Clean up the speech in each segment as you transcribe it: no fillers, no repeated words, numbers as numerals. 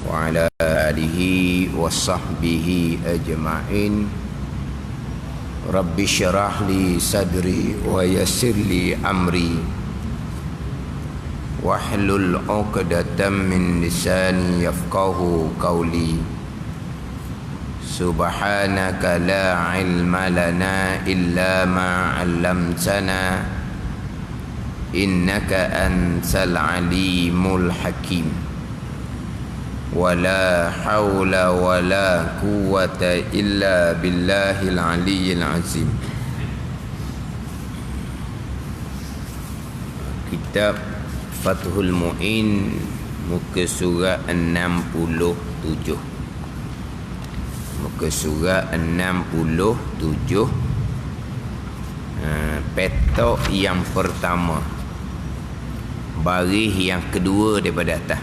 وعلى آله وصحبه أجمعين. رب اشرح لي صدري ويسر لي أمري واحلل عقدة من لساني يفقه قولي. سبحانك لا علم لنا إلا ما علمتنا إنك أنت العليم الحكيم. ولا حول ولا قوة إلا بالله العلي العظيم. Kitab Fathul Mu'in, muka surat 67. Muka surat 67, petok yang pertama, baris yang kedua daripada atas.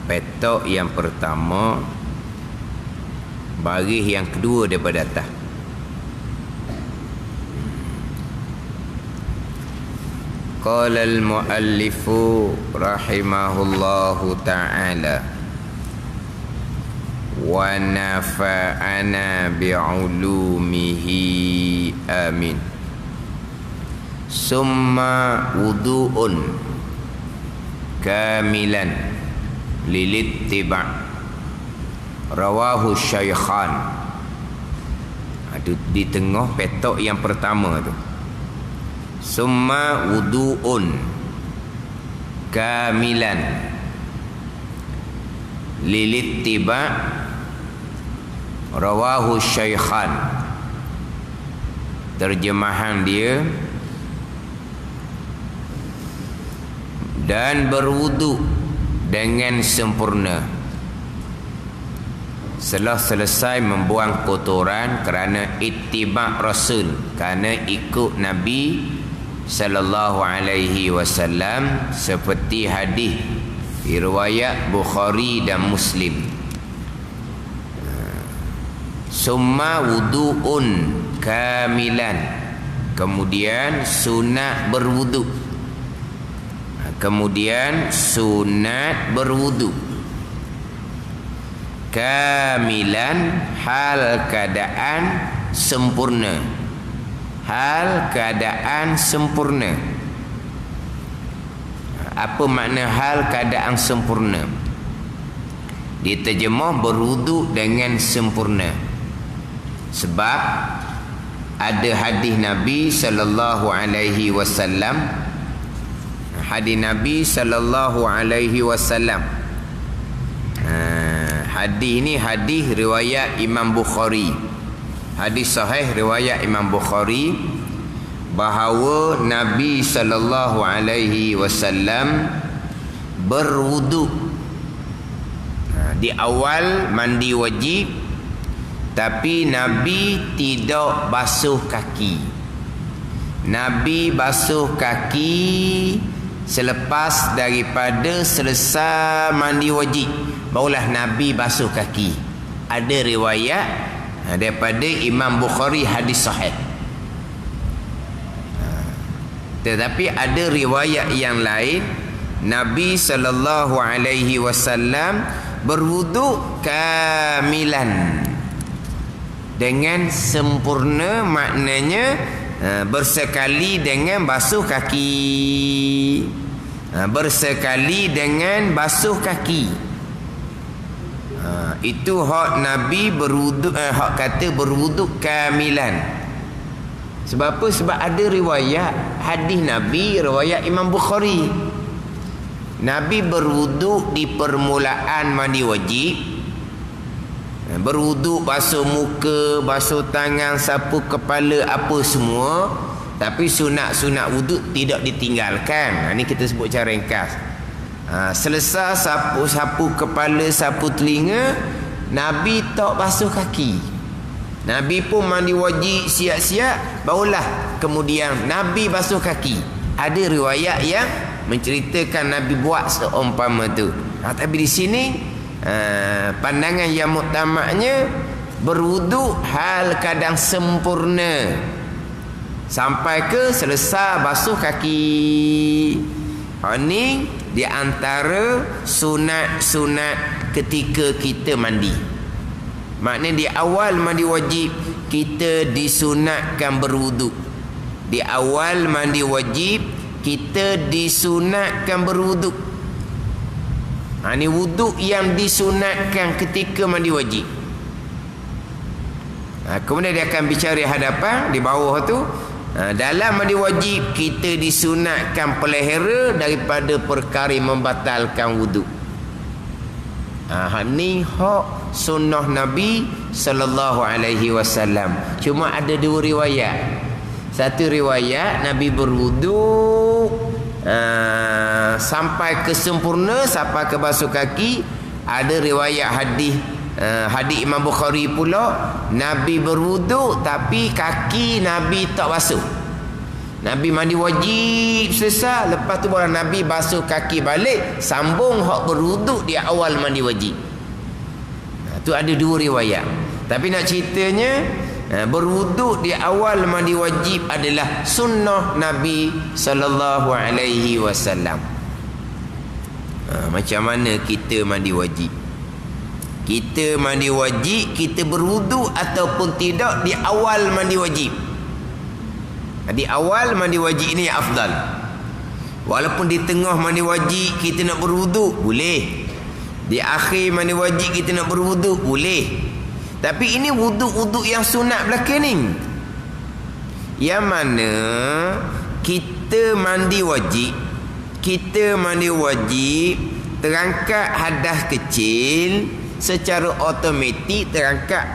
Petok yang pertama, baris yang kedua daripada atas. Qala al-muallifu rahimahullahu ta'ala wa nafa'ana bi'ulumihi amin. Summa wudu'un kamilan lilittiba' rawahu syaykhan. Itu di tengah petok yang pertama tu. Summa wudu'un kamilan lilittiba' rawahu syaykhan. Terjemahan dia, dan berwudu dengan sempurna setelah selesai membuang kotoran kerana ittiba' Rasul, kerana ikut Nabi sallallahu alaihi wasallam, seperti hadis riwayat Bukhari dan Muslim. Summa wudu'un kamilan, kemudian sunat berwudu. Kemudian sunat berwudu kamilan, hal keadaan sempurna. Hal keadaan sempurna. Apa makna hal keadaan sempurna? Diterjemah berwudu dengan sempurna. Sebab ada hadis Nabi sallallahu alaihi wasallam. Hadis Nabi sallallahu alaihi wasallam. Hadis ni hadis riwayat Imam Bukhari. Hadis sahih riwayat Imam Bukhari, bahawa Nabi sallallahu alaihi wasallam berwudu di awal mandi wajib, tapi Nabi tidak basuh kaki. Nabi basuh kaki selepas daripada selesai mandi wajib, barulah Nabi basuh kaki. Ada riwayat daripada Imam Bukhari, hadis sahih. Tetapi ada riwayat yang lain, Nabi sallallahu alaihi wasallam berwudu kamilan, dengan sempurna, maknanya bersekali dengan basuh kaki. Bersekali dengan basuh kaki. Itu hak Nabi berwuduk, hak kata berwuduk kamilan. Sebab apa? Sebab ada riwayat hadis Nabi, riwayat Imam Bukhari, Nabi berwuduk di permulaan mandi wajib. Berwuduk, basuh muka, basuh tangan, sapu kepala, apa semua. Tapi sunat-sunat wuduk tidak ditinggalkan. Ini kita sebut cara ringkas. Selesai sapu kepala, sapu telinga, Nabi tak basuh kaki. Nabi pun mandi wajib siap-siap, barulah kemudian Nabi basuh kaki. Ada riwayat yang menceritakan Nabi buat seumpama tu. Tapi di sini pandangan yang muktamadnya berwudu hal kadang sempurna sampai ke selesai basuh kaki. Ini di antara sunat-sunat ketika kita mandi. Maknanya di awal mandi wajib kita disunatkan berwuduk. Di awal mandi wajib kita disunatkan berwuduk. Ini wuduk yang disunatkan ketika mandi wajib. Kemudian dia akan bicara hadapan di bawah tu. Dalam mandi wajib kita disunatkan pelihara daripada perkara yang membatalkan wuduk. Ni hak sunnah Nabi sallallahu alaihi wasallam. Cuma ada dua riwayat. Satu riwayat Nabi berwuduk sampai ke sempurna, sampai ke basuh kaki. Ada riwayat hadis Imam Bukhari pula, Nabi berwuduk tapi kaki Nabi tak basuh. Nabi mandi wajib selesai, lepas tu baru Nabi basuh kaki balik, sambung hak berwuduk di awal mandi wajib. Tu ada dua riwayat. Tapi nak ceritanya, berwuduk di awal mandi wajib adalah sunnah Nabi sallallahu alaihi wasallam. Macam mana kita mandi wajib? Kita mandi wajib, kita berwuduk ataupun tidak di awal mandi wajib. Di awal mandi wajib ini yang afdal. Walaupun di tengah mandi wajib kita nak berwuduk, boleh. Di akhir mandi wajib kita nak berwuduk, boleh. Tapi ini wuduk-wuduk yang sunat belaka ni, yang mana kita mandi wajib, terangkat hadas kecil secara automatik, terangkat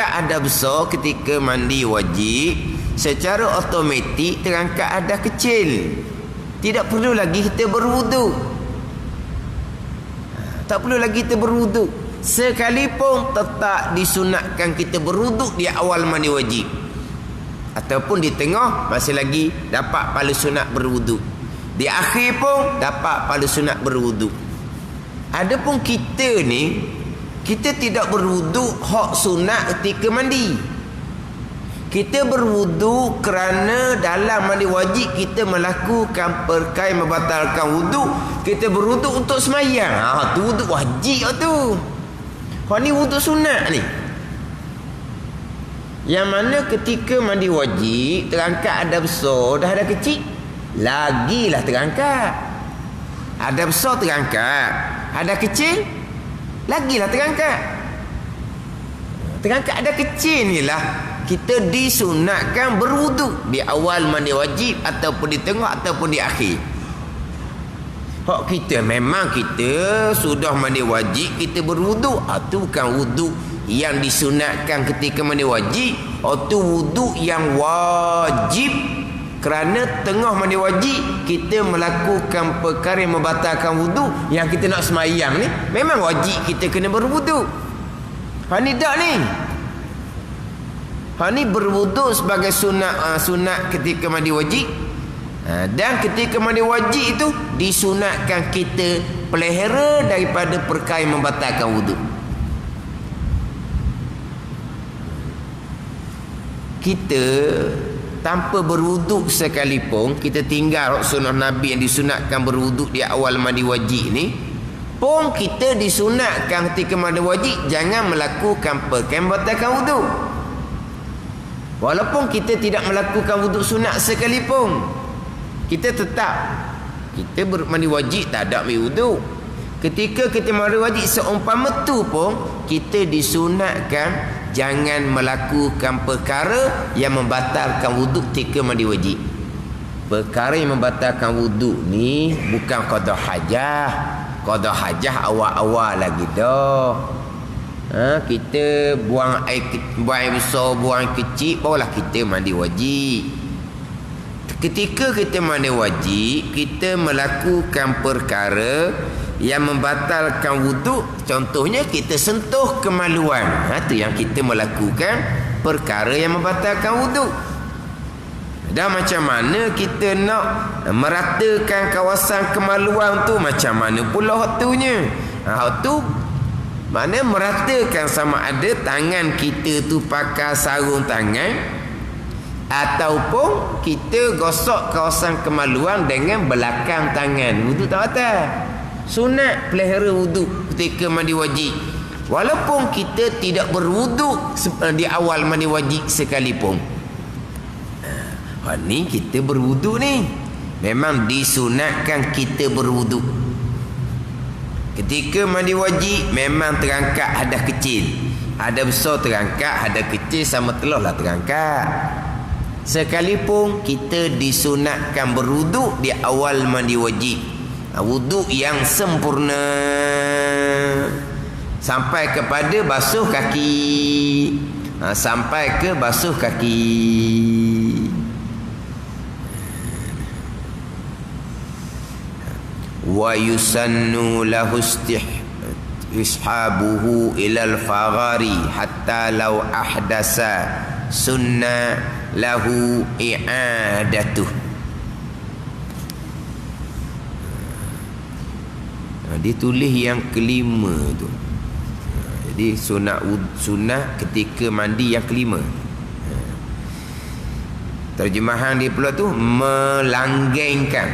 hadas besar ketika mandi wajib secara automatik, terangkat hadas kecil. Tidak perlu lagi kita berwuduk. Tak perlu lagi kita berwuduk. Sekalipun tetap disunatkan kita berwuduk di awal mandi wajib, ataupun di tengah masih lagi dapat pahala sunat berwuduk. Di akhir pun dapat pahala sunat berwuduk. Adapun kita ni, kita tidak berwuduk hak sunat ketika mandi. Kita berwuduk kerana dalam mandi wajib kita melakukan perkara yang membatalkan wuduk. Kita berwuduk untuk semayang. Tu wuduk wajib tu. Ni wuduk sunat ni. Yang mana ketika mandi wajib terangkat ada besar, dah ada kecil, lagilah terangkat. Ada besar terangkat, ada kecil, lagilah terangkat. Terangkat ada kecil ni lah kita disunatkan berwuduk di awal mandi wajib, ataupun di tengah, ataupun di akhir. Hak kita memang kita sudah mandi wajib kita berwuduk, itu bukan wuduk yang disunatkan ketika mandi wajib. Itu wuduk yang wajib kerana tengah mandi wajib kita melakukan perkara yang membatalkan wuduk. Yang kita nak semayang ni memang wajib kita kena berwuduk. Ni tak ni. Ni berwuduk sebagai sunat ketika mandi wajib. Dan ketika mandi wajib itu disunatkan kita pelihara daripada perkara yang membatalkan wuduk. Kita tanpa berwuduk sekalipun, kita tinggal sunnah Nabi yang disunatkan berwuduk di awal mandi wajib ni, pun kita disunatkan ketika mandi wajib jangan melakukan perkara yang membatalkan wuduk. Walaupun kita tidak melakukan wuduk sunat sekalipun, kita tetap kita mandi wajib tak ada ambil wuduk. Ketika kita mandi wajib seumpama tu pun kita disunatkan jangan melakukan perkara yang membatalkan wuduk ketika mandi wajib. Perkara yang membatalkan wuduk ni bukan qada hajah. Qada hajah awal-awal lagi dah. Kita buang air besar, buang air kecil, barulah kita mandi wajib. Ketika kita mandi wajib, kita melakukan perkara yang membatalkan wuduk. Contohnya kita sentuh kemaluan. Itu yang kita melakukan perkara yang membatalkan wuduk. Dan macam mana kita nak meratakan kawasan kemaluan tu, macam mana pula waktunya? Waktu mana meratakan sama ada tangan kita tu pakai sarung tangan, Ataupun kita gosok kawasan kemaluan dengan belakang tangan. Wuduk tak batal. Sunat pelihara wuduk ketika mandi wajib. Walaupun kita tidak berwuduk di awal mandi wajib sekalipun. Ni kita berwuduk ni. Memang disunatkan kita berwuduk. Ketika mandi wajib memang terangkat hadas kecil. Hadas besar terangkat, hadas kecil sama telur lah terangkat. Sekalipun kita disunatkan berwuduk di awal mandi wajib. Wuduk yang sempurna sampai kepada basuh kaki. Sampai ke basuh kaki. Wa yusannu lahu ishabuhu ilal faghari hatta law ahdasa sunna lahu i'adatuh. Dia tulis yang kelima tu. Jadi sunat ketika mandi yang kelima. Terjemahan dia pula tu melanggengkan.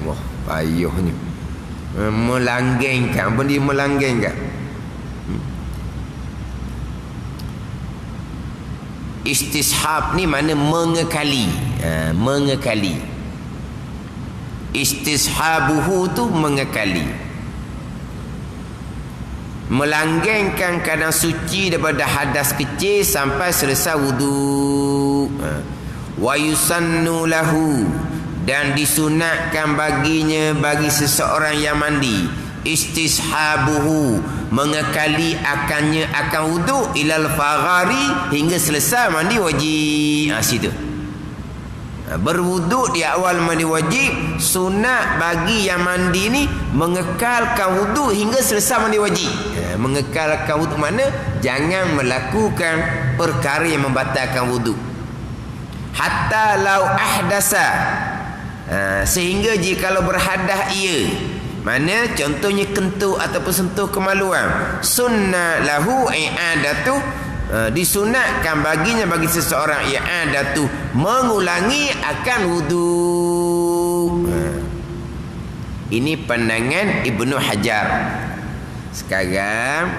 Wah, payuhnya. Melanggengkan. Apa dia melanggengkan? Istishab ni mana mengekali. Mengekali. Istishabuhu tu mengekali. Melanggengkan keadaan suci daripada hadas kecil sampai selesai wuduk. Wa yusannu lahu, dan disunatkan baginya, bagi seseorang yang mandi, istishabuhu, mengekali akannya akan wuduk ilal faghari, hingga selesai mandi wajib. Situ berwuduk di awal mandi wajib. Sunat bagi yang mandi ni mengekalkan wuduk hingga selesai mandi wajib. Mengekalkan wuduk mana? Jangan melakukan perkara yang membatalkan wuduk. Hatta lau ahdasa, sehingga jikalau berhadas ia, mana contohnya kentut ataupun sentuh kemaluan, sunnah lahu i'adatu, disunatkan baginya, bagi seseorang i'adatu, mengulangi akan wuduk. Ini pandangan Ibnu Hajar. Sekarang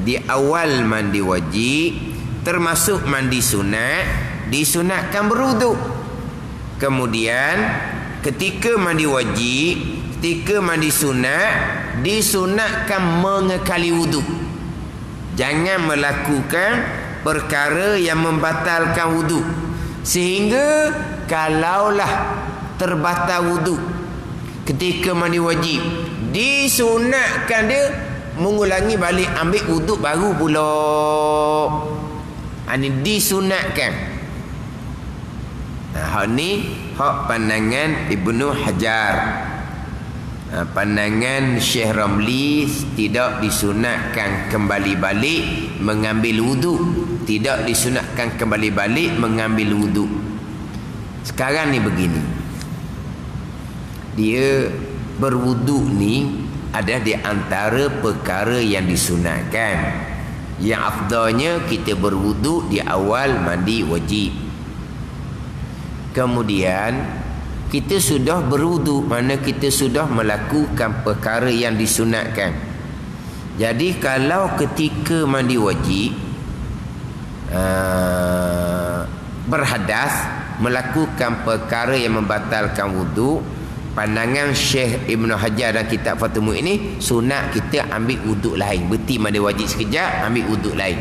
di awal mandi wajib termasuk mandi sunat, disunatkan berwuduk. Kemudian ketika mandi wajib, ketika mandi sunat, disunatkan mengekali wuduk. Jangan melakukan perkara yang membatalkan wuduk, sehingga kalaulah terbatal wuduk ketika mandi wajib, disunatkan dia mengulangi balik, ambil wuduk baru pula. Ini disunatkan. Hak ni hak pandangan Ibnu Hajar. Pandangan Syekh Ramli, tidak disunatkan kembali balik mengambil wuduk. Tidak disunatkan kembali balik mengambil wuduk. Sekarang ni begini, dia berwuduk ni ada di antara perkara yang disunatkan. Yang afdalnya kita berwuduk di awal mandi wajib. Kemudian kita sudah berwuduk, mana kita sudah melakukan perkara yang disunatkan. Jadi kalau ketika mandi wajib berhadas, melakukan perkara yang membatalkan wuduk, pandangan Syekh Ibnu Hajar dan kitab Fathul Mu'in ini, sunat kita ambil wuduk lain. Berhenti mandi wajib sekejap, ambil wuduk lain.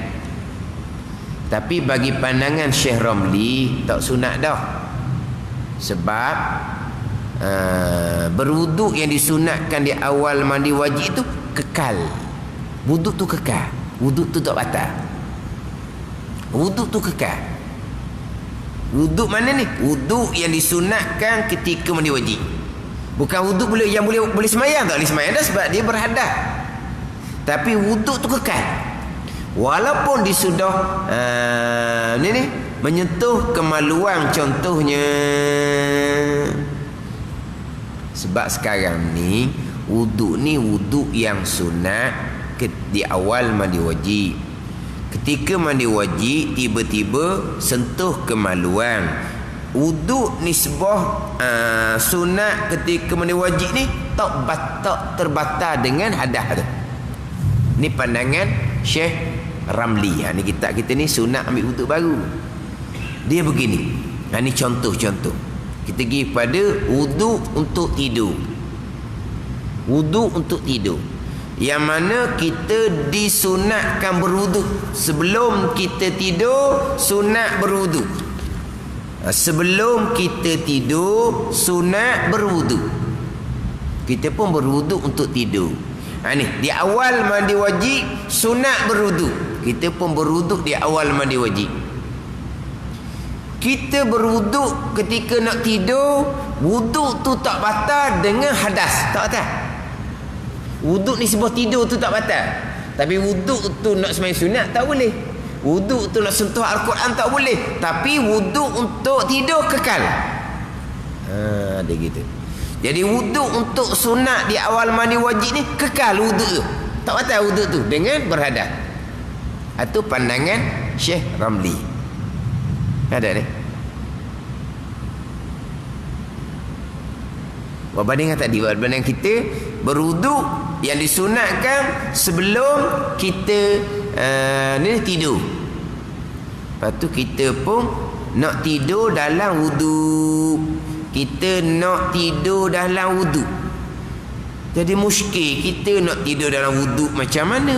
Tapi bagi pandangan Syekh Ramli, tak sunat dah. Sebab berwuduk yang disunatkan di awal mandi wajib itu kekal. Wuduk tu kekal. Wuduk tu tak batal. Wuduk tu kekal. Wuduk mana ni? Wuduk yang disunatkan ketika mandi wajib. Bukan wuduk yang boleh semayang. Tak boleh semayang dah sebab dia berhadas. Tapi wuduk tu kekal. Walaupun dia sudah menyentuh kemaluan contohnya. Sebab sekarang ni wuduk ni wuduk yang sunat di awal mandi wajib. Ketika mandi wajib tiba-tiba sentuh kemaluan. Wuduk nisbah sunat ketika mandi wajib ni tak terbatal dengan hadas tu. Ni pandangan Syekh Ramli. Ni kitab kita ni sunat ambil wuduk baru. Dia begini. Ni contoh-contoh. Kita pergi pada wuduk untuk tidur. Wuduk untuk tidur. Yang mana kita disunatkan berwuduk. Sebelum kita tidur, sunat berwuduk. Sebelum kita tidur, sunat berwuduk. Kita pun berwuduk untuk tidur. Ni di awal mandi wajib, sunat berwuduk. Kita pun berwuduk di awal mandi wajib. Kita berwuduk ketika nak tidur, wuduk tu tak batal dengan hadas. Tak batal. Wuduk ni sebab tidur tu tak batal. Tapi wuduk tu nak sembahyang sunat tak boleh. Wuduk tu nak sentuh Al-Quran tak boleh. Tapi wuduk untuk tidur kekal. Ada gitu. Jadi wuduk untuk sunat di awal mandi wajib ni kekal wuduk tu. Tak batal wuduk tu dengan berhadas. Itu pandangan Syekh Ramli. Ada ni. Berbanding tadi, berbanding kita berwuduk yang disunatkan sebelum kita ni tidur. Lepas tu kita pun nak tidur dalam wuduk. Kita nak tidur dalam wuduk. Jadi muskil kita nak tidur dalam wuduk macam mana?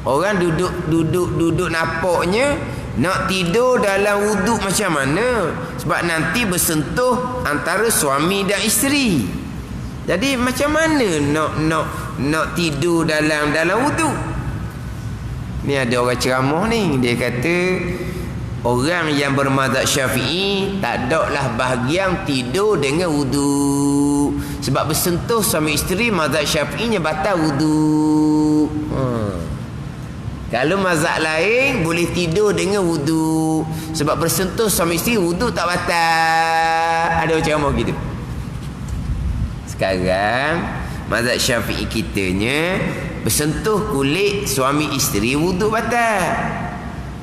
Orang duduk nampaknya nak tidur dalam wuduk macam mana? Sebab nanti bersentuh antara suami dan isteri. Jadi macam mana nak tidur dalam wuduk? Ni ada orang ceramah ni, dia kata orang yang bermazhab Syafi'i tak adaklah bahagian tidur dengan wuduk. Sebab bersentuh suami isteri, mazhab Syafi'inya batal wuduk. Kalau mazhab lain boleh tidur dengan wuduk. Sebab bersentuh suami isteri, wuduk tak batal. Ada orang ceramah gitu. Sekarang mazhab Syafi'i kitanya bersentuh kulit suami isteri, wuduk batal.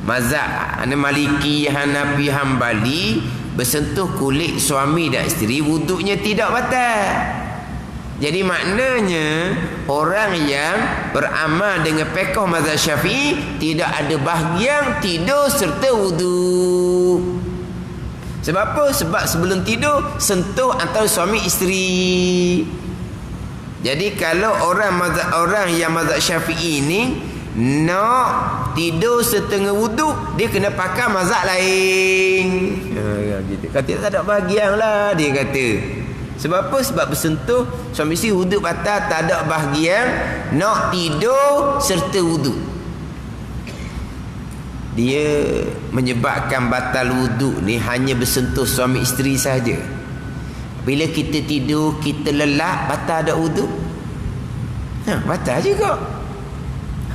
Mazhab Maliki, Hanafi, Hambali bersentuh kulit suami dan isteri, wuduknya tidak batal. Jadi maknanya orang yang beramal dengan fiqh mazhab Syafi'i tidak ada bahagian tidur serta wuduk. Sebab apa? Sebab sebelum tidur sentuh antara suami isteri. Jadi kalau orang yang mazhab Syafi'i ni nak tidur setengah wuduk, dia kena pakai mazhab lain. Gitu. Kata tak ada bahagian lah, dia kata. Sebab apa? Sebab bersentuh suami isteri, wuduk batal, tak ada bahagian nak tidur serta wuduk. Dia menyebabkan batal wuduk ni hanya bersentuh suami isteri saja. Bila kita tidur, kita lelap, batal ada wuduk? Batal juga.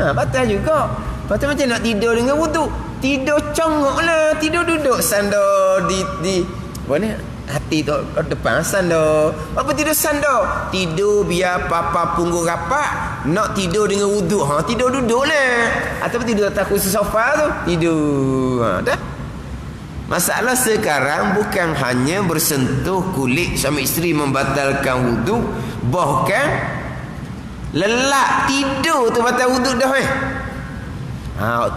Batal juga. Lepas macam nak tidur dengan wuduk? Tidur congok lah. Tidur duduk sandar di mana? Hati tu depan sandar. Apa tidur sandar? Tidur biar papa punggung rapat. Nak tidur dengan wuduk, tidur duduk lah. Ataupun tidur atas kursi sofa tu, tidur. Dah. Masalah sekarang bukan hanya bersentuh kulit suami isteri membatalkan wuduk, bahkan lelak tidur tu batal wuduk dah.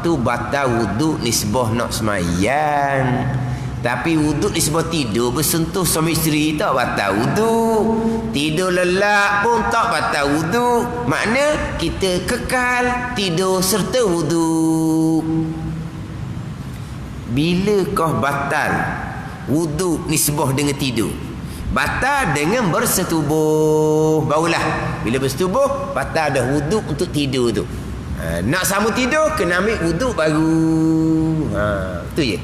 Tu batal wuduk nisbah nak semayang. Tapi wuduk disebut tidur bersentuh suami isteri tak batal wuduk. Tidur lelak pun tak batal wuduk. Makna kita kekal tidur serta wuduk. Bila kau batal wuduk nisbah dengan tidur? Batal dengan bersetubuh. Barulah bila bersetubuh batal dah wuduk untuk tidur tu. Nak sambung tidur kena ambil wuduk baru. Tu je.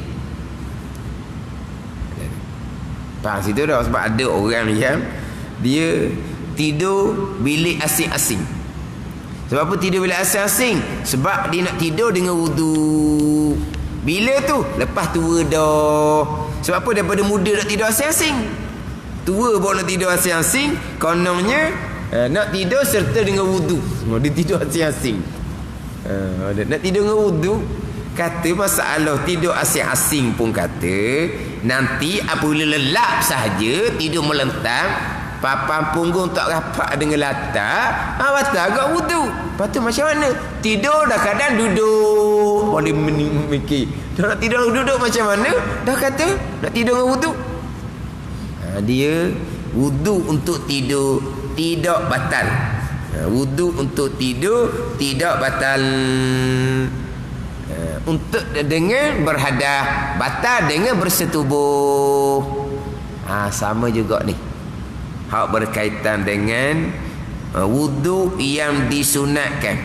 Faham situ dah. Sebab ada orang yang dia tidur bilik asing-asing. Sebab apa tidur bilik asing-asing? Sebab dia nak tidur dengan wudu. Bila tu? Lepas tua dah. Sebab apa? Daripada muda nak tidur asing-asing. Tua baru nak tidur asing-asing. Kononnya nak tidur serta dengan wudu. Dia tidur asing-asing. Nak tidur dengan wudu. Kata masalah tidur asing-asing pun kata nanti apabila lelap sahaja tidur melentang, papan punggung tak rapat dengan latar, batal agak wudu. Lepas tu macam mana? Tidur dah kadang duduk. Boleh mikir. Dah nak tidur duduk macam mana? Dah kata nak tidur dengan wudu. Dia wudu untuk tidur tidak batal. Wudu untuk tidur tidak batal. Untuk dengan berhadas batal dengan bersetubuh. Sama juga ni. Hak berkaitan dengan wudu yang disunatkan.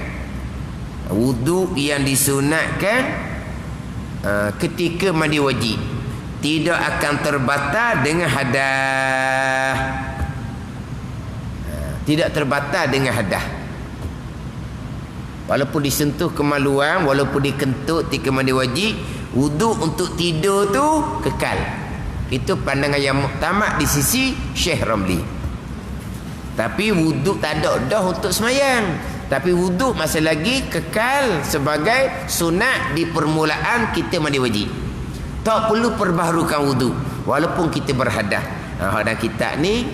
Wudu yang disunatkan ketika mandi wajib tidak akan terbatal dengan hadas. Tidak terbatal dengan hadas. Walaupun disentuh kemaluan, walaupun dikentut ketika mandi wajib, wudu untuk tidur tu kekal. Itu pandangan yang muktamad di sisi Syekh Ramli. Tapi wudu tak ada dah untuk semayang. Tapi wudu masih lagi kekal sebagai sunat di permulaan kita mandi wajib. Tak perlu perbaharukan wudu walaupun kita berhadas. Dan kitab ni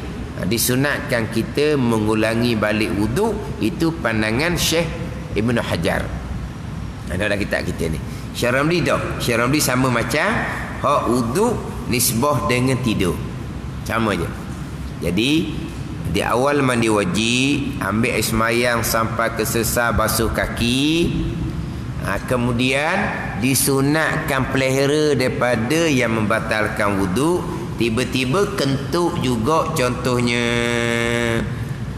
disunatkan kita mengulangi balik wudu. Itu pandangan Syekh Ibnu Hajar. Ada kitab kita ni. Syekh Ramli tak. Syekh Ramli sama macam hak wudu nisbah dengan tidur. Sama je. Jadi di awal mandi wajib ambil air semayang sampai ke sesar basuh kaki. Kemudian disunatkan pelihara daripada yang membatalkan wudu. Tiba-tiba kentut juga contohnya.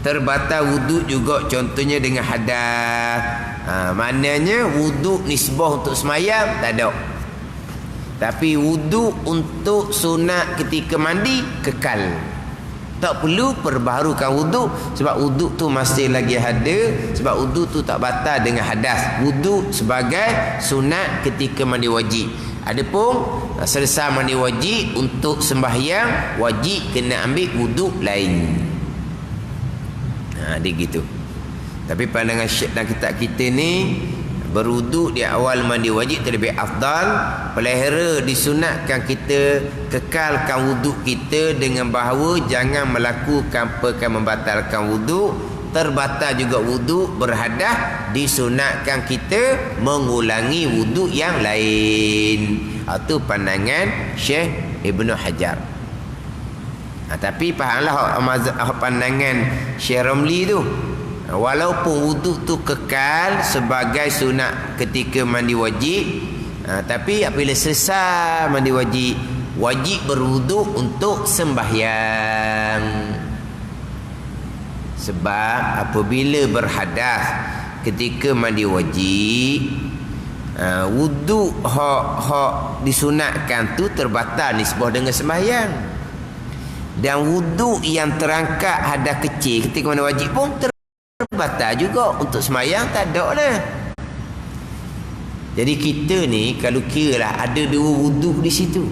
Terbatal wudu juga contohnya dengan hadas. Maknanya wudu nisbah untuk semayang tak ada. Tapi wudu untuk sunat ketika mandi kekal. Tak perlu perbaharukan wudu sebab wudu tu masih lagi ada, sebab wudu tu tak batal dengan hadas. Wudu sebagai sunat ketika mandi wajib. Adapun selesai mandi wajib untuk sembahyang wajib kena ambil wudu lain. Dia gitu. Tapi pandangan Syekh dan kitab kita ni berwudu di awal mandi wajib terlebih afdal. Pelihara disunatkan kita kekalkan wudu kita dengan bahawa jangan melakukan perkara membatalkan wudu. Terbatal juga wudu berhadas, disunatkan kita mengulangi wudu yang lain. Itu pandangan Syekh Ibnu Hajar. Tapi fahamlah pandangan Syekh Ramli tu. Walaupun wudu tu kekal sebagai sunat ketika mandi wajib, tapi apabila selesai mandi wajib, wajib berwudu untuk sembahyang. Sebab apabila berhadas ketika mandi wajib, wudu hak disunatkan tu terbatal nisbah dengan sembahyang. Dan wudu yang terangkat hadas kecil ketika mandi wajib pun terbatal juga untuk semayang, tak ada lah. Jadi kita ni kalau kira lah ada dua wudu di situ.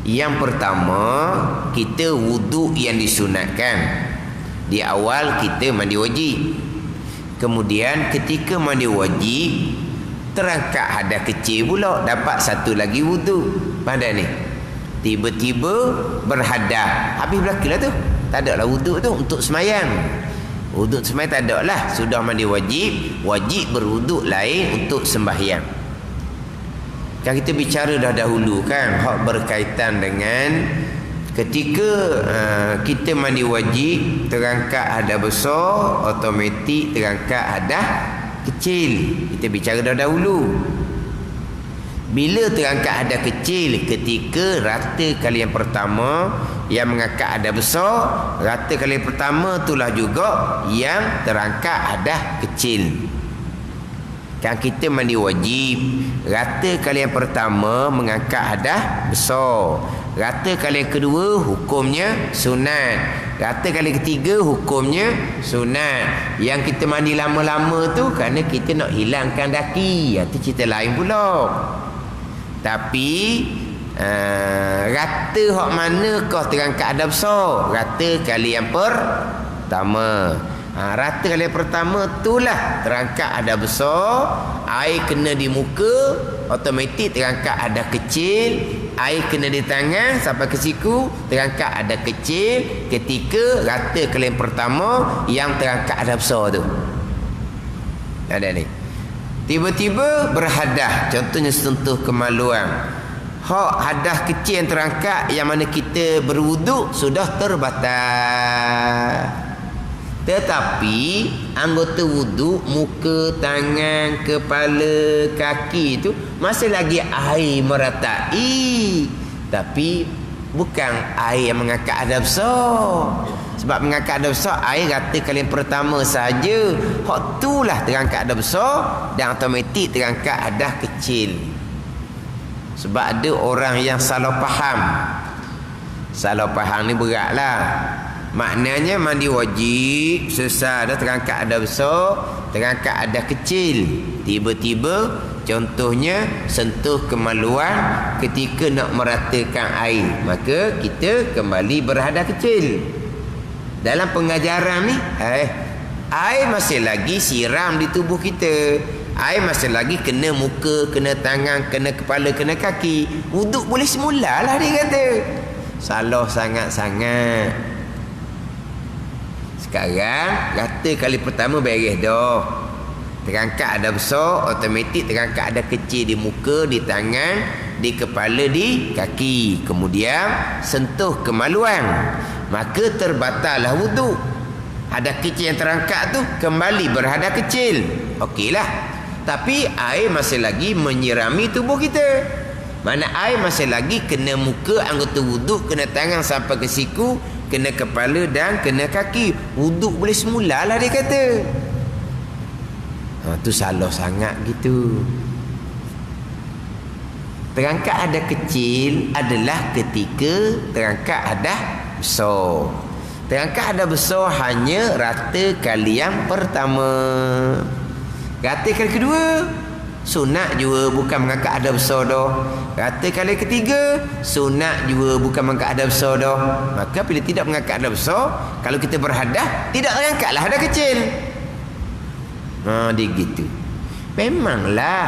Yang pertama, kita wudu yang disunatkan di awal kita mandi wajib. Kemudian ketika mandi wajib terangkat hadas kecil pula, dapat satu lagi wudu. Pandai ni. Tiba-tiba berhadas, habis belakalah tu. Tak ada lah wudu tu untuk semayang. Wudu semayang tak ada lah. Sudah mandi wajib, wajib berwudu lain untuk sembahyang. Kan kita bicara dah dahulu kan, hak berkaitan dengan ketika kita mandi wajib terangkat hadas besar, automatik terangkat hadas kecil. Kita bicara dah dahulu. Bila terangkat hadas kecil, ketika rata kali yang pertama yang mengangkat hadas besar, rata kali yang pertama itulah juga yang terangkat hadas kecil. Kan kita mandi wajib, rata kali yang pertama mengangkat hadas besar, rata kali yang kedua hukumnya sunat, rata kali ketiga hukumnya sunat. Yang kita mandi lama-lama tu kerana kita nak hilangkan daki. Itu cerita lain pula. Tapi rata hak manakah terangkat hadas besar? Rata kali yang pertama. Rata kali pertama itulah terangkat ada besar, air kena di muka, automatik terangkat ada kecil, air kena di tangan sampai ke siku, terangkat ada kecil. Ketika rata kali pertama yang terangkat ada besar tu. Ada ni. Tiba-tiba berhadah, contohnya sentuh kemaluan. Hak hadah kecil yang terangkat yang mana kita berwuduk sudah terbatal. Tetapi anggota wuduk, muka, tangan, kepala, kaki itu masih lagi air meratai. Tapi bukan air yang mengangkat adab besar. Sebab mengangkat adab besar, air rata kali yang pertama saja. Hak itulah terangkat adab besar dan automatik terangkat adab kecil. Sebab ada orang yang salah faham. Salah faham ni beratlah. Maknanya mandi wajib selesai dah terangkat ada besar, terangkat ada kecil. Tiba-tiba contohnya sentuh kemaluan ketika nak meratakan air, maka kita kembali berhadah kecil. Dalam pengajaran ni air masih lagi siram di tubuh kita. Air masih lagi kena muka, kena tangan, kena kepala, kena kaki. Wuduk boleh semula lah dia kata. Salah sangat-sangat. Sekarang rata kali pertama beres dah. Terangkat ada besar, automatik terangkat ada kecil di muka, di tangan, di kepala, di kaki. Kemudian sentuh kemaluan, maka terbatallah wuduk. Ada kecil yang terangkat tu kembali berhadap kecil. Okeylah. Tapi air masih lagi menyirami tubuh kita. Mana air masih lagi kena muka, anggota wuduk, kena tangan sampai ke siku, kena kepala dan kena kaki. Wuduk boleh semula lah dia kata. Tu salah sangat gitu. Terangkat ada kecil adalah ketika terangkat ada besar. Terangkat ada besar hanya rata kali yang pertama. Rata kali kedua sunat juga bukan mengangkat adab besar dah. Rata kali ketiga sunat juga bukan mengangkat adab besar dah. Maka bila tidak mengangkat adab besar, kalau kita berhadah tidak mengangkatlah adab kecil. Dia gitu. Memanglah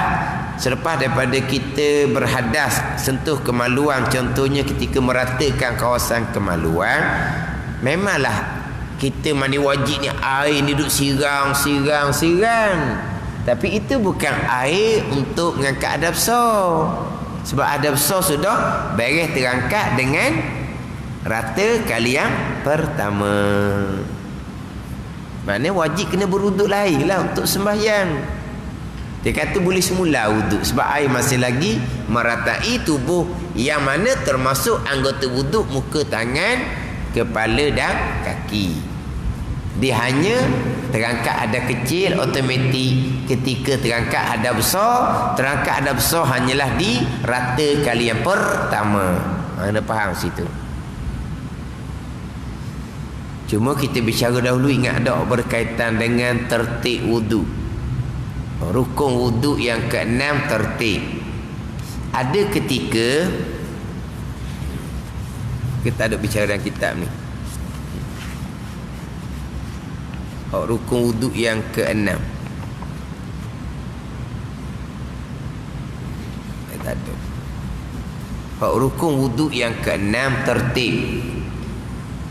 selepas daripada kita berhadas sentuh kemaluan, contohnya ketika meratakan kawasan kemaluan, memanglah kita mandi wajib ni air ni duduk sirang. Tapi itu bukan air untuk mengangkat adab besar. Sebab adab besar sudah beres terangkat dengan rata kali yang pertama. Maknanya wajib kena berwuduk lain lah untuk sembahyang. Dia kata boleh semula wuduk sebab air masih lagi meratai tubuh yang mana termasuk anggota wuduk muka, tangan, kepala dan kaki. Dia hanya terangkat ada kecil automatik. Ketika terangkat ada besar, terangkat ada besar hanyalah di rata kali yang pertama. Anda faham situ? Cuma kita bicara dahulu, ingat tak berkaitan dengan tertib wuduk. Rukun wuduk yang ke-6 tertib. Ada ketika kita ada bicara dalam kitab ni. Rukun wuduk yang ke-6. Tak ada. Rukun wuduk yang ke-6 tertib.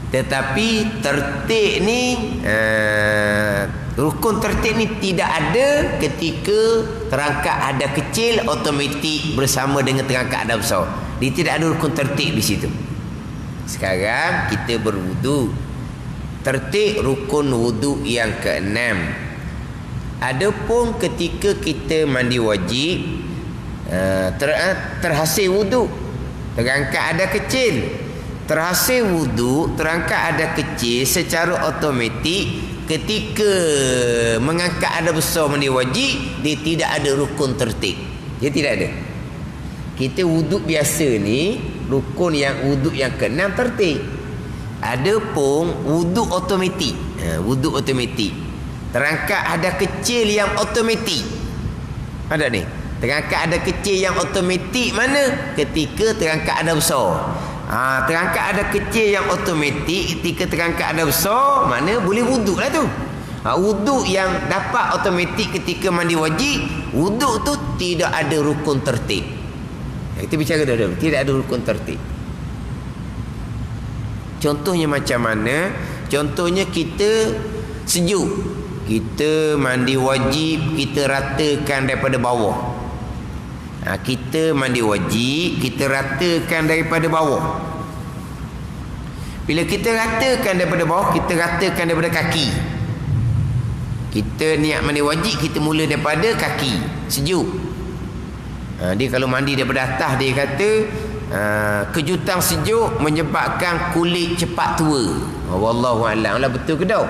Tetapi tertib ni rukun tertib ni tidak ada ketika terangkat ada kecil automatik bersama dengan terangkat ada besar. Dia tidak ada rukun tertib di situ. Sekarang kita berwuduk. Tertib rukun wuduk yang ke-6. Adapun ketika kita mandi wajib, terhasil wuduk, terangkat ada kecil, terhasil wuduk, terangkat ada kecil, secara automatik ketika mengangkat ada besar mandi wajib, dia tidak ada rukun tertib. Dia tidak ada. Kita wuduk biasa ni, rukun yang wuduk yang ke-6 tertib. Ada pun wuduk automatik. Wuduk automatik. Terangkat ada kecil yang automatik. Ada ni. Terangkat ada kecil yang automatik mana? Ketika terangkat ada besar. Terangkat ada kecil yang automatik ketika terangkat ada besar, mana boleh wuduk lah tu. Wuduk yang dapat automatik ketika mandi wajib, wuduk tu tidak ada rukun tertib. Kita bicara dah, tidak ada rukun tertib. Contohnya macam mana? Contohnya kita sejuk, kita mandi wajib, kita ratakan daripada bawah. Kita mandi wajib, kita ratakan daripada bawah. Bila kita ratakan daripada bawah, kita ratakan daripada kaki. Kita niat mandi wajib, kita mula daripada kaki, sejuk. Dia kalau mandi daripada atas, dia kata kejutan sejuk menyebabkan kulit cepat tua. Wallahu a'lam lah, betul ke tak?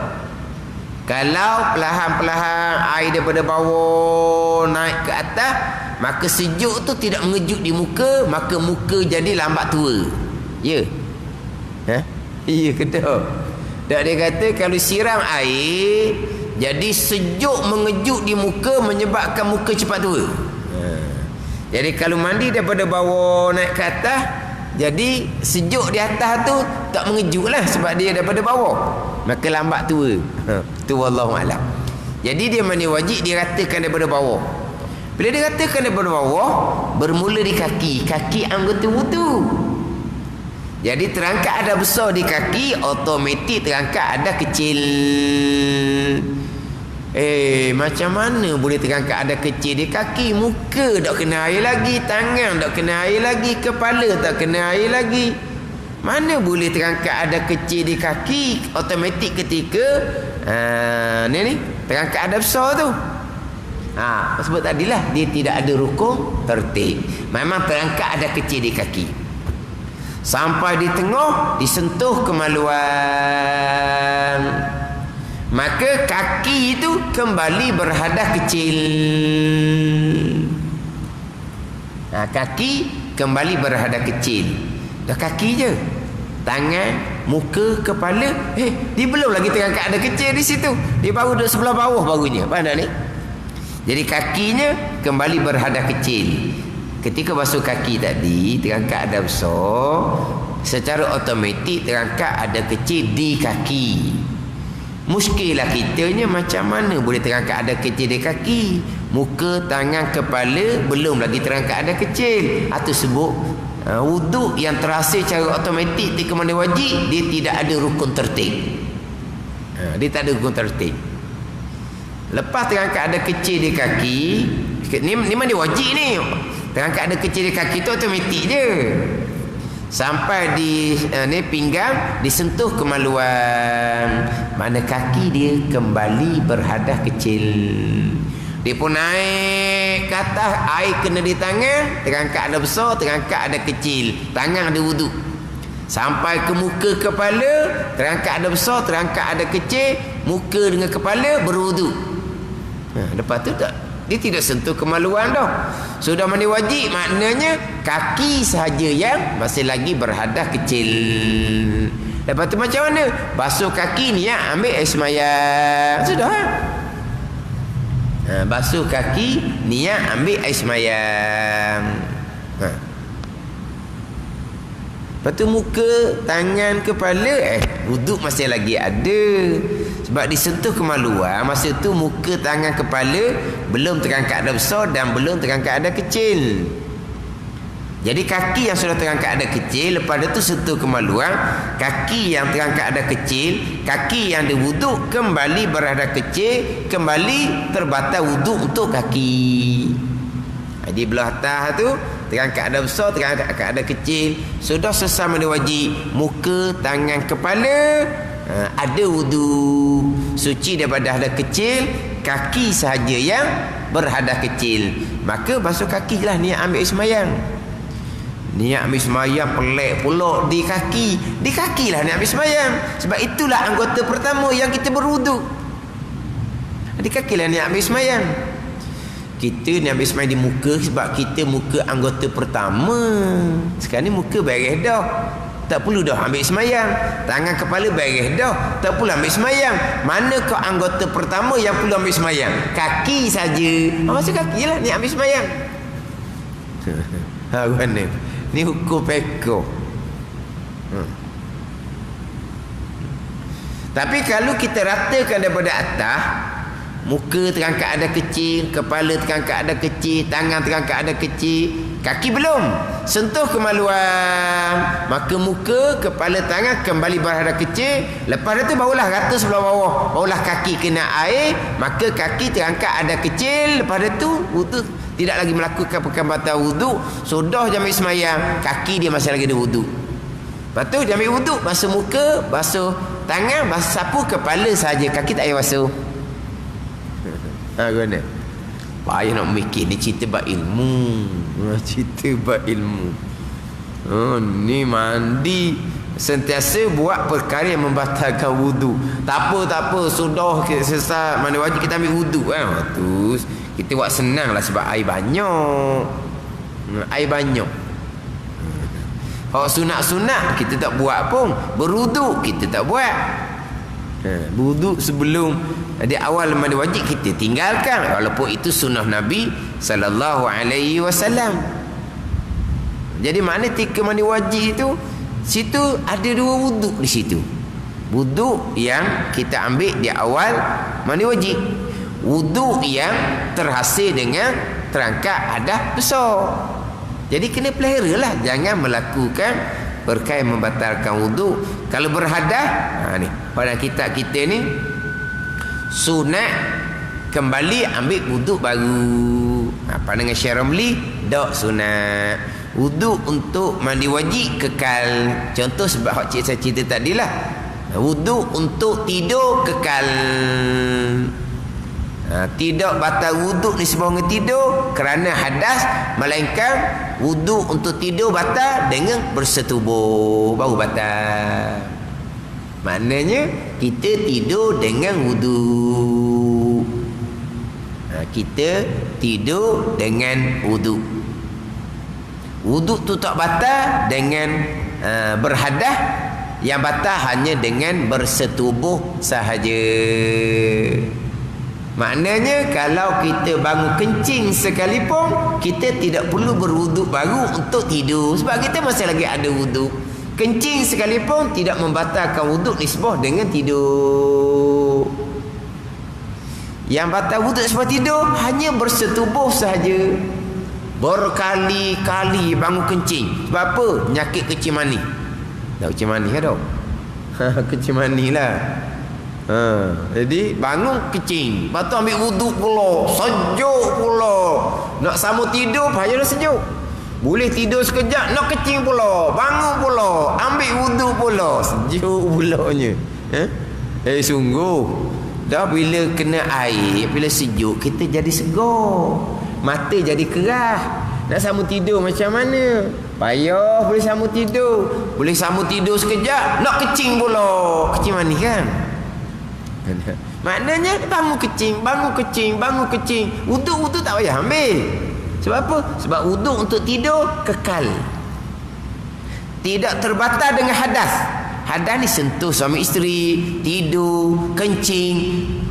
Kalau perlahan-perlahan air daripada bawah naik ke atas, maka sejuk tu tidak mengejut di muka, maka muka jadi lambat tua. Ya? Ya ke tak? Tak, dia kata kalau siram air, jadi sejuk mengejut di muka menyebabkan muka cepat tua. Jadi kalau mandi daripada bawah naik ke atas, jadi sejuk di atas tu tak mengejut lah, sebab dia daripada bawah, maka lambat tua. Tu wallahu a'lam. Jadi dia mandi wajib, dia ratakan daripada bawah. Bila dia ratakan daripada bawah, bermula di kaki. Kaki anggota wudu. Jadi terangkat ada besar di kaki, automatik terangkat ada kecil. Macam mana boleh terangkat ada kecil di kaki? Muka tak kena air lagi, tangan tak kena air lagi, kepala tak kena air lagi. Mana boleh terangkat ada kecil di kaki? Automatik ketika ni terangkat ada besar tu. Sebab tadilah dia tidak ada rukun tertib. Memang terangkat ada kecil di kaki. Sampai di tengah disentuh kemaluan, maka kaki itu kembali berhadas kecil. Kaki kembali berhadas kecil. Dah kaki je. Tangan, muka, kepala, dia belum lagi terangkat ada kecil di situ. Dia baru duduk sebelah bawah barunya. Faham tak ni? Jadi kakinya kembali berhadas kecil. Ketika basuh kaki tadi terangkat ada besar, secara automatik terangkat ada kecil di kaki. Muskillah kitanya macam mana boleh terangkat ada kecil di kaki? Muka, tangan, kepala belum lagi terangkat ada kecil. Atau sebut wuduk yang terasa secara automatik ketika mandi wajib, dia tidak ada rukun tertib. Dia tak ada rukun tertib. Lepas terangkat ada kecil di kaki, ni mandi wajib ni. Terangkat ada kecil di kaki tu automatik je. Sampai di pinggang disentuh kemaluan, mana kaki dia kembali berhadas kecil. Dia pun naik ke atas, air kena di tangan, terangkat ada besar, terangkat ada kecil, tangan ada wuduk. Sampai ke muka kepala, terangkat ada besar, terangkat ada kecil, muka dengan kepala berwuduk. Lepas tu tak, dia tidak sentuh kemaluan dah. Sudah mandi wajib, maknanya kaki sahaja yang masih lagi berhadas kecil. Lepas tu macam mana? Basuh kaki ni ambil air semayang. Sudah. Basuh kaki niat ambil air semayang. Lepas tu muka, tangan, kepala wuduk masih lagi ada. Sebab disentuh kemaluan, masa tu muka, tangan, kepala belum terangkat ada besar dan belum terangkat ada kecil. Jadi kaki yang sudah terangkat ada kecil, lepas tu sentuh kemaluan, kaki yang terangkat ada kecil, kaki yang diwuduk kembali berada kecil, kembali terbatal wuduk untuk kaki. Jadi belah atas tu terangkat ada besar, terangkat ada kecil. Sudah selesai mandi wajib, muka, tangan, kepala ada wudu, suci daripada hadas kecil, kaki sahaja yang berhadas kecil, maka basuh kaki lah niat ambil semayang. Niat ambil semayang pelik pula di kaki. Di kaki lah niat ambil semayang, sebab itulah anggota pertama yang kita berwudu. Di kaki lah niat ambil semayang. Kita ni ambil semayang di muka sebab kita muka anggota pertama. Sekarang ni muka beres dah, tak perlu dah ambil semayang. Tangan kepala beres dah, tak perlu ambil semayang. Manakah anggota pertama yang perlu ambil semayang? Kaki saja. Masuk kaki lah ni ambil semayang. Mana? Ni hukum peko. Tapi kalau kita ratakan daripada atas, muka terangkat ada kecil, kepala terangkat ada kecil, tangan terangkat ada kecil, kaki belum sentuh kemaluan, maka muka, kepala, tangan kembali berhadap kecil. Lepas itu barulah rata sebelah bawah, barulah kaki kena air, maka kaki terangkat ada kecil. Lepas itu wuduk tidak lagi melakukan perkara batal wuduk. Sudah jam semayang, kaki dia masih lagi ada wuduk. Lepas tu dia ambil wuduk, basuh muka, basuh tangan, basuh sapu kepala saja, kaki tak payah basuh. Gimana? Payah nak mikir, ni cerita bab ilmu. Cerita bab ilmu. Ni mandi sentiasa buat perkara yang membatalkan wuduk. Tak apa, sudah selesai mandi wajib kita ambil wuduk kan. Tu kita buat senang lah sebab air banyak. Air banyak. Kalau sunat-sunat kita tak buat pun, berwuduk kita tak buat. Wuduk sebelum di awal mandi wajib kita tinggalkan, walaupun itu sunnah Nabi sallallahu alaihi wasallam. Jadi makna ketika mandi wajib itu, situ ada dua wuduk di situ. Wuduk yang kita ambil di awal mandi wajib, wuduk yang terhasil dengan terangkat hadas besar. Jadi kena peliharalah, jangan melakukan perkara yang membatalkan wuduk. Kalau berhadas, ni pada kita ni sunat kembali ambil wuduk baru. Pandangan Syekh Ramli dak sunat. Wuduk untuk mandi wajib kekal. Contoh sebab hak cik saya cerita tadilah. Wuduk untuk tidur kekal. Tidak batal wuduk disebabkan tidur kerana hadas, melainkan wuduk untuk tidur batal dengan bersetubuh baru batal. Maknanya kita tidur dengan wuduk. Kita tidur dengan wuduk. Wuduk tu tak batal dengan berhadas. Yang batal hanya dengan bersetubuh sahaja. Maknanya kalau kita bangun kencing sekalipun, kita tidak perlu berwuduk baru untuk tidur, sebab kita masih lagi ada wuduk. Kencing sekalipun tidak membatalkan wuduk nisbah dengan tidur. Yang batal wuduk sebab tidur hanya bersetubuh sahaja. Berkali-kali bangun kencing. Sebab apa? Penyakit kencing mani. Tahu kencing mani ke tak? Kencing mani lah. Jadi bangun kencing, lepas tu ambil wuduk pula, sejuk pula. Nak sambung tidur payah dah sejuk. Boleh tidur sekejap, nak kencing pula, bangun pula, ambil wuduk pula, sejuk pulanya. Sungguh dah bila kena air, bila sejuk kita jadi segar, mata jadi keras. Nak sambung tidur macam mana? Payah boleh sambung tidur. Boleh sambung tidur sekejap, nak kencing pula. Kencing mani kan? Maknanya bangun kencing. Wuduk tak payah ambil. Sebab apa? Sebab wuduk untuk tidur kekal. Tidak terbatal dengan hadas. Hadas ni sentuh suami isteri, tidur, kencing,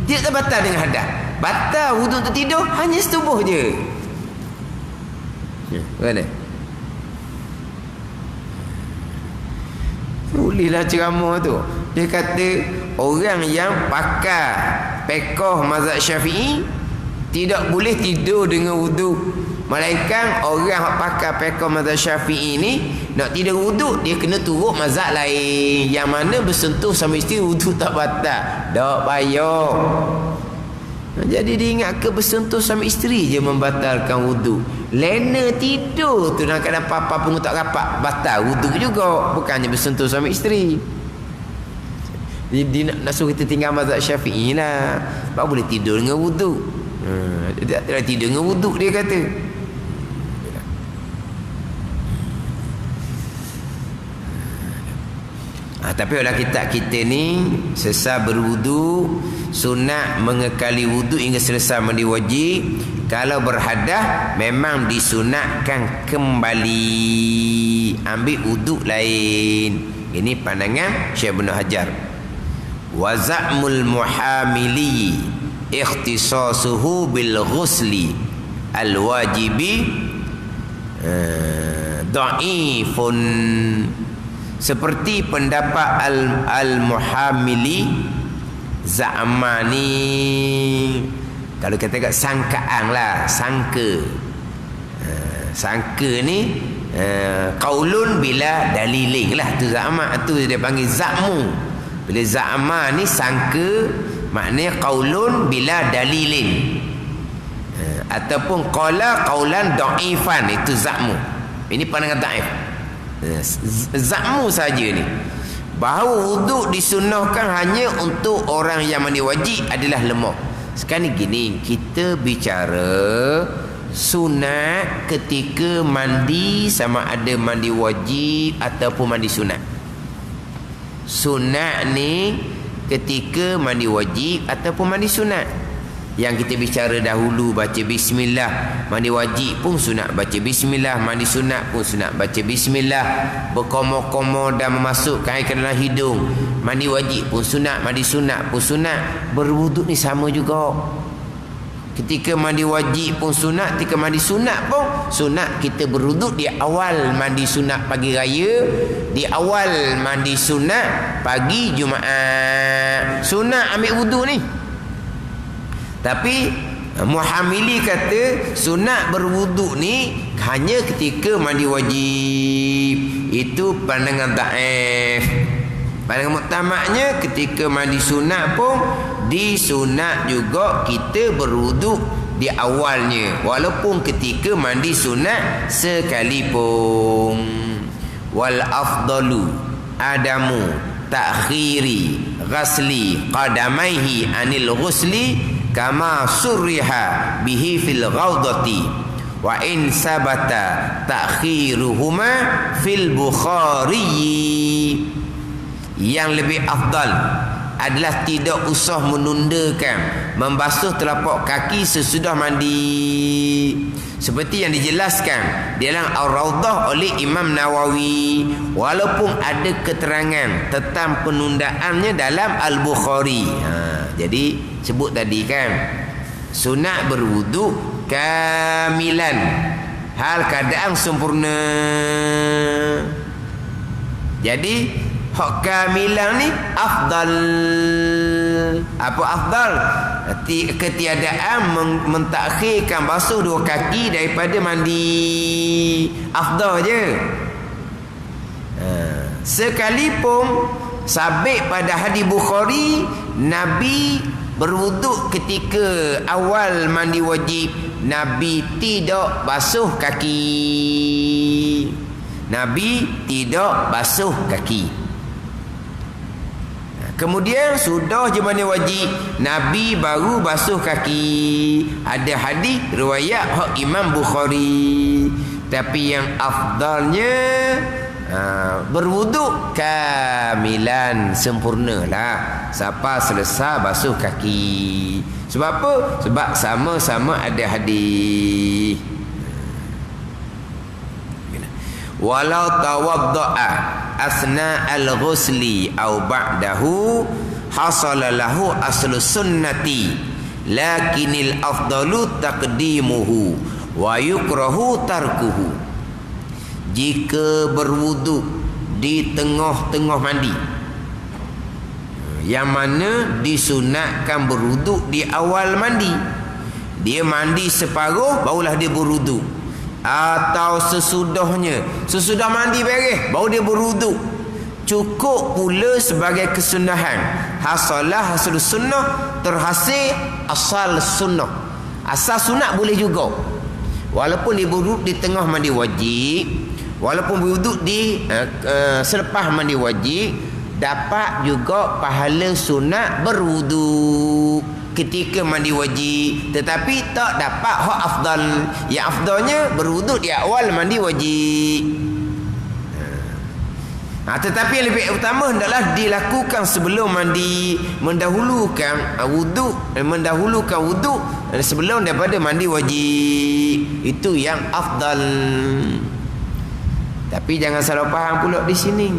tidak terbatal dengan hadas. Batal wuduk untuk tidur hanya setubuh je. Mana? Bolehlah ceramah tu. Dia kata orang yang pakar fiqh mazhab Syafi'i tidak boleh tidur dengan wuduk, melainkan orang yang pakar fiqh mazhab Syafi'i ni nak tidur wuduk, dia kena turut mazhab lain yang mana bersentuh sama isteri wuduk tak batal. Tak payah. Jadi dia ingat ke bersentuh sama isteri je membatalkan wuduk. Lena tidur tu dalam keadaan apa-apa pun tak rapat, batal wuduk juga, bukannya bersentuh sama isteri. Dia nak suruh kita tinggal mazhab Syafi'i lah, baru boleh tidur dengan wuduk. Dia tak tidur dengan wuduk, dia kata. Tapi oleh kita ni sesat berwuduk, sunat mengekali wuduk hingga selesai mandi wajib. Kalau berhadas memang disunatkan kembali ambil wuduk lain. Ini pandangan Syekh Ibnu Hajar. Wa za'mul muhamili ikhtisasuhu bil ghusli al wajibi dha'ifun. Seperti pendapat Al-Muhammili Za'mani, kalau kata kat sangkaan lah, sangka. Sangka ni qaulun bila dalilin lah, tu za'ma, tu dia panggil za'mu. Bila za'ma ni sangka, maknanya qaulun bila dalilin. Ataupun qala qaulan dha'ifan, itu za'mu. Ini pandangan dhaif. Za'mu saja ni. Bahawa wuduk disunnahkan hanya untuk orang yang mandi wajib adalah lemah. Sekarang ni gini, kita bicara sunat ketika mandi, sama ada mandi wajib ataupun mandi sunat. Sunat ni ketika mandi wajib ataupun mandi sunat. Yang kita bicara dahulu baca bismillah, mandi wajib pun sunat baca bismillah, mandi sunat pun sunat baca bismillah. Berkomo-komo dan memasukkan air ke dalam hidung, mandi wajib pun sunat, mandi sunat pun sunat. Berwuduk ni sama juga. Ketika mandi wajib pun sunat, ketika mandi sunat pun sunat. Kita berwuduk di awal mandi sunat pagi raya, di awal mandi sunat pagi Jumaat. Sunat ambil wuduk ni. Tapi Muhammili kata sunat berwuduk ni hanya ketika mandi wajib. Itu pandangan dhaif. Pandangan muktamadnya ketika mandi sunat pun disunat juga kita berwuduk di awalnya, walaupun ketika mandi sunat sekalipun. Wal afdalu adamu takhiri ghasli qadamaihi anil ghusli kama surriha bihi fil ghawdati wa in sabata ta'khiruhuma fil Bukhari. Yang lebih afdal adalah tidak usah menundakan membasuh telapak kaki sesudah mandi, seperti yang dijelaskan di dalam Ar-Rawdah oleh Imam Nawawi, walaupun ada keterangan tentang penundaannya dalam Al-Bukhari. Jadi sebut tadi kan, sunat berwuduk kamilan, hal keadaan sempurna. Jadi hak kamilan ni afdal. Apa afdal? Ketiadaan mentakhirkan basuh dua kaki daripada mandi. Afdal je. Sekalipun sabit pada hadis Bukhari, Nabi berwuduk ketika awal mandi wajib, Nabi tidak basuh kaki. Nabi tidak basuh kaki. Kemudian sudah je mandi wajib, Nabi baru basuh kaki. Ada hadis riwayat hak Imam Bukhari. Tapi yang afdalnya berwuduk kamilan, sempurnalah sampai selesai basuh kaki. Sebab apa? Sebab sama-sama ada hadis. Walau tawadda'a asna al-ghusli aw ba'dahu hasala lahu aslu sunnati lakinil afdalu taqdimuhu wa yukrahu tarkuhu. Jika berwuduk di tengah-tengah mandi, yang mana disunatkan berwuduk di awal mandi, dia mandi separuh barulah dia berwuduk, atau sesudahnya, sesudah mandi beres baru dia berwuduk, cukup pula sebagai kesunahan. Hasalah hasil sunnah, terhasil asal sunnah. Asal sunat boleh juga, walaupun dia berwuduk di tengah mandi wajib, walaupun berwuduk di selepas mandi wajib, dapat juga pahala sunat berwuduk ketika mandi wajib, tetapi tak dapat hak afdal. Yang afdalnya berwuduk di awal mandi wajib. Tetapi yang lebih utama hendaklah dilakukan sebelum mandi, mendahulukan wuduk, mendahulukan wuduk sebelum daripada mandi wajib. Itu yang afdal. Tapi jangan salah faham pula di sini.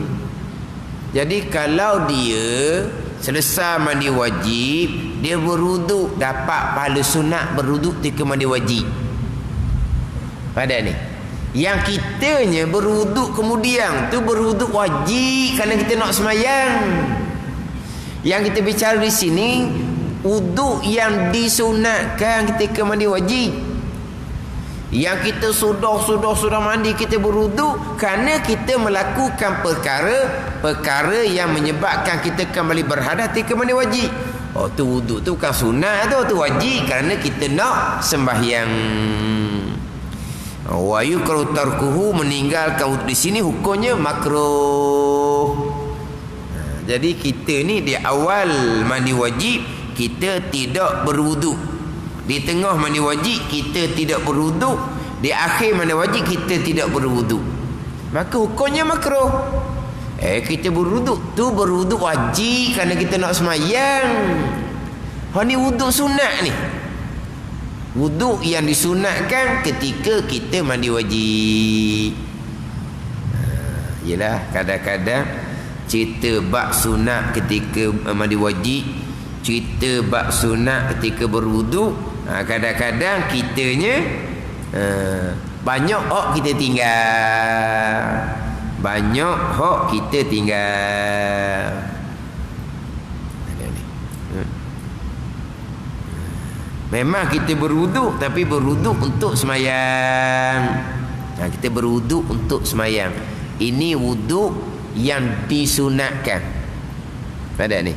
Jadi kalau dia selesai mandi wajib, dia berwuduk, dapat pahala sunat berwuduk ketika mandi wajib. Pada ni Yang kitanya berwuduk kemudian tu berwuduk wajib kerana kita nak semayang. Yang kita bicara di sini wuduk yang disunatkan ketika mandi wajib. Yang kita sudah mandi, kita berwuduk kerana kita melakukan perkara yang menyebabkan kita kembali berhadas ketika mandi wajib. Oh tu wuduk tu bukan sunat tu wajib kerana kita nak sembahyang. Wa yukrahu tarkuhu, meninggalkan wuduk di sini hukumnya makruh. Jadi kita ni di awal mandi wajib kita tidak berwuduk. Di tengah mandi wajib kita tidak berwuduk. Di akhir mandi wajib kita tidak berwuduk. Maka hukumnya makruh. Kita berwuduk tu berwuduk wajib kerana kita nak semayang. Ni wuduk sunat ni. Wuduk yang disunatkan ketika kita mandi wajib. Yelah kadang-kadang cerita bab sunat ketika mandi wajib, cerita bab sunat ketika berwuduk, kadang-kadang kitanya banyak hak kita tinggal. Banyak hak kita tinggal. Memang kita berwuduk, tapi berwuduk untuk semayang. Kita berwuduk untuk semayang. Ini wuduk yang disunatkan. Ada ni.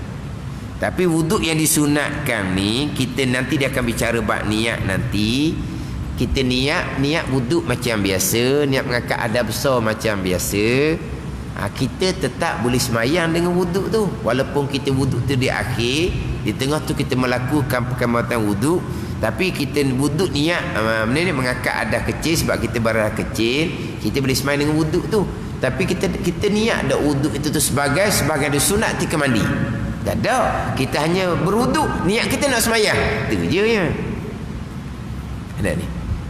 Tapi wuduk yang disunatkan ni, kita nanti dia akan bicara bab niat nanti. Kita niat wuduk macam biasa, niat mengangkat adab besar macam biasa. Kita tetap boleh semayang dengan wuduk tu. Walaupun kita wuduk tu di akhir, di tengah tu kita melakukan perkematan wuduk, tapi kita wuduk niat mengangkat adab kecil sebab kita berada kecil, kita boleh semayang dengan wuduk tu. Tapi kita niat ada wuduk itu tu sebagai sunat ketika mandi. Tak ada. Kita hanya berwuduk, niat kita nak semayang. Itu je ya. Ada ni.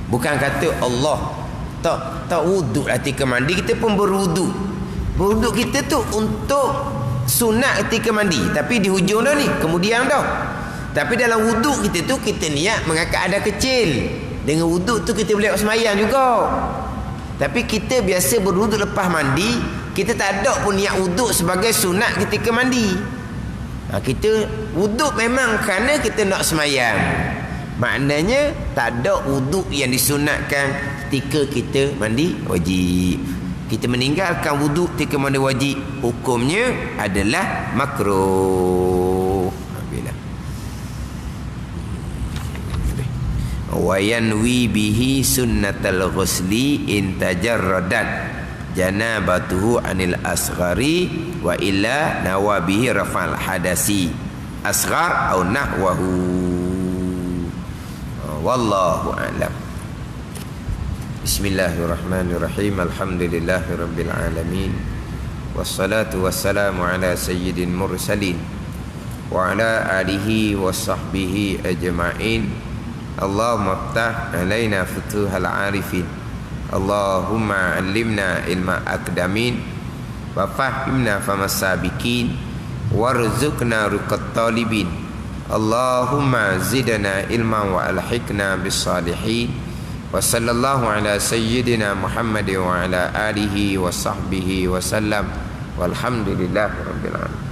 Bukan kata Allah tak wuduk ketika mandi, kita pun berwuduk. Berwuduk kita tu untuk sunat ketika mandi, tapi di hujung dah ni, kemudian dah. Tapi dalam wuduk kita tu kita niat mengangkat adab kecil. Dengan wuduk tu kita boleh semayang juga. Tapi kita biasa berwuduk lepas mandi, kita tak ada pun niat wuduk sebagai sunat ketika mandi. Kita wuduk memang kerana kita nak semayang. Maknanya tak ada wuduk yang disunatkan ketika kita mandi wajib. Kita meninggalkan wuduk ketika mandi wajib, hukumnya adalah makruh. Wa yanwi bihi sunnatal ghusli in tajarradat janabatuhu anil asghari wa illa nawabihi rafal hadasi asghar au nahwahu. Wallahu a'lam. Bismillahirrahmanirrahim. Alhamdulillahirabbil alamin. Wassalatu wassalamu ala sayyidil mursalin wa ala alihi washabbihi ajma'in. Allahumma iftah alaina futuhal arifin. Allahumma allimna ilma akdamin wa fahimna famas sabiqin warzuqna ruqat talibin. Allahumma zidna ilman wa alhiqna bis salihin. Wa sallallahu ala sayyidina Muhammad wa ala alihi wa sahbihi wa sallam. Walhamdulillahi rabbil alamin.